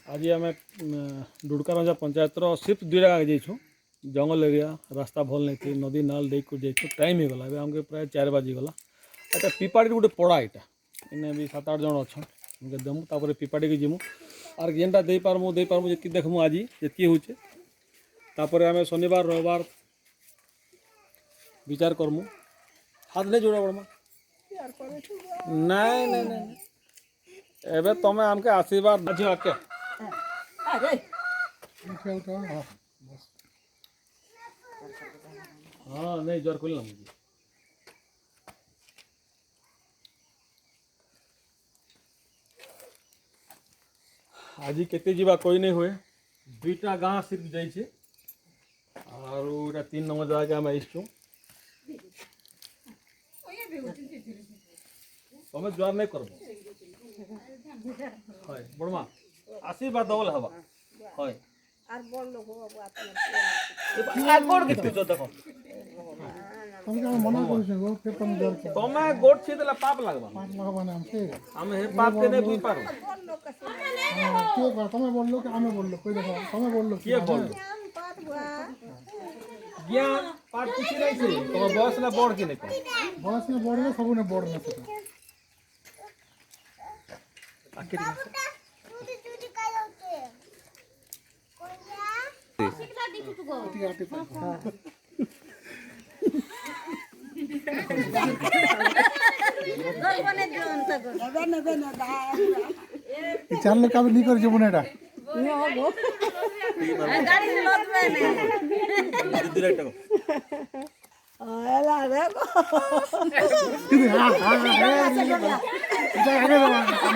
आज आम डुड़कारंजा पंचायतर सिर्फ 2 जगह जाइछुँ जंगल एरिया रास्ता भल नहीं थी नदी नाल देख कर जाइछुँ टाइम हो गला आमके प्राय 4 बाजिगला अच्छा पिपाड़ी गोटे पड़ा यहाँ इन्हें भी 7-8 जन अच्छा देमु तापर पिपाड़ी के जीमु आर जेनटा दे पारमु जी देखमु आज जी हूँ तापर आम शनिवार रविवार विचार करमु हाथ नहीं जोड़ा पड़मा नहीं नहीं नहीं एबे तमें आमके आशीर्वाद आज आके हाँ नहीं जोर खोल मुझे आज केते जीवा कोई नहीं हुए 2टा गाँ सिर्फ जाइए और 3 नंबर जगह आम आसचु तमें जुआर नहीं करब बड़मा आशीर्वाद दबल हवा হয় আর বড় লোক বাবু আপনার আর গোড় কিতে তো দেখো তুমি কেন মনে করিস গো পেপন জল তুমি গোড় ছি দিলা পাপ লাগবা না আমি হে পাপ কে নেই বুই পারো কে বা তুমি বললো কি আমি বললো কই দেখো তুমি বললো কি বললো জ্ঞান পাঠ কিছু নাইছে তোমার বয়স না বড় কি নাকি বয়স না বড় না সবনে বড় না সেটা আকেরি चार लोग कभी नहीं कर जो बने रा गाड़ी से लोग में नहीं डायरेक्ट को ला रे को हां हां